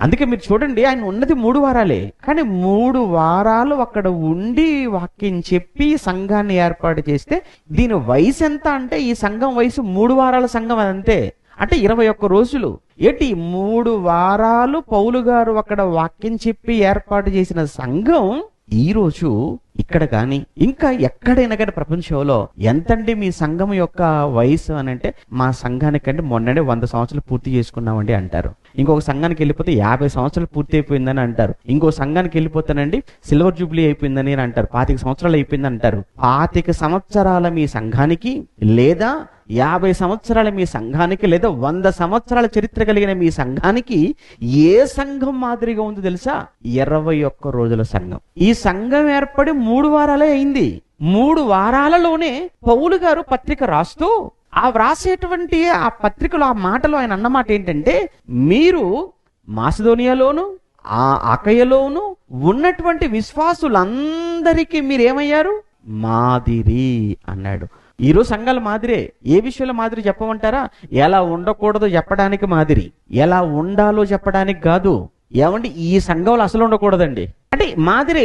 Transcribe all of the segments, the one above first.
అందుకే మీరు చూడండి, ఆయన ఉన్నది 3 వారాలే, కానీ 3 వారాలు అక్కడ ఉండి వాక్యం చెప్పి సంఘాన్ని ఏర్పాటు చేస్తే దీని వయసు ఎంత అంటే, ఈ సంఘం వయసు 3 వారాల సంఘం అంతే. అంటే 21 రోజులు. ఏంటి 3 వారాలు పౌలు గారు అక్కడ వాక్యం చెప్పి ఏర్పాటు చేసిన సంఘం ఈ రోజు ఇక్కడ కానీ ఇంకా ఎక్కడైనా కానీ ప్రపంచంలో ఎంతండి మీ సంఘం యొక్క వయసు అని అంటే, మా సంఘానికంటే మొన్ననే 100 సంవత్సరాలు పూర్తి చేసుకున్నామండి అంటారు. ఇంకొక సంఘానికి వెళ్ళిపోతే 50 సంవత్సరాలు పూర్తి అయిపోయిందని అంటారు. ఇంకో సంఘానికి వెళ్ళిపోతానండి సిల్వర్ జూబ్లీ అయిపోయిందని అంటారు. 25 సంవత్సరాలు అయిపోయింది అంటారు. 25 సంవత్సరాల మీ సంఘానికి, లేదా 50 సంవత్సరాల మీ సంఘానికి, లేదా 100 సంవత్సరాల చరిత్ర కలిగిన మీ సంఘానికి ఏ సంఘం మాదిరిగా ఉందో తెలుసా? 21 రోజుల సంఘం. ఈ సంఘం ఏర్పడి 3 వారాలే అయింది. 3 వారాలలోనే పౌలు గారు పత్రిక రాస్తూ ఆ వ్రాసేటువంటి ఆ పత్రికలో ఆ మాటలో ఆయన అన్నమాట ఏంటంటే, మీరు మాసిదోనియాలోను అకయలోను ఉన్నటువంటి విశ్వాసులందరికీ మీరేమయ్యారు? మాదిరి అన్నాడు. ఈరోజు సంఘాల మాదిరే. ఏ విషయంలో మాదిరి చెప్పమంటారా? ఎలా ఉండకూడదో చెప్పడానికి మాదిరి, ఎలా ఉండాలో చెప్పడానికి కాదు. ఏమండి, ఈ సంఘంలో అసలు ఉండకూడదండి అంటే మాదిరి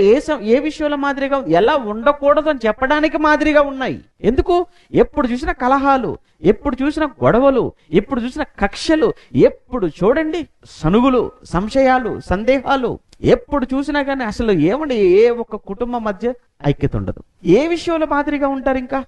ఏ విషయంలో మాదిరిగా, ఎలా ఉండకూడదు అని చెప్పడానికి మాదిరిగా ఉన్నాయి. ఎందుకు? ఎప్పుడు చూసిన కలహాలు, ఎప్పుడు చూసిన గొడవలు, ఎప్పుడు చూసిన కక్షలు, ఎప్పుడు చూడండి సనుగులు, సంశయాలు, సందేహాలు, ఎప్పుడు చూసినా కానీ అసలు ఏమండి ఏ ఒక్క కుటుంబం మధ్య ఐక్యత ఉండదు. ఏ విషయంలో మాదిరిగా ఉంటారు ఇంకా?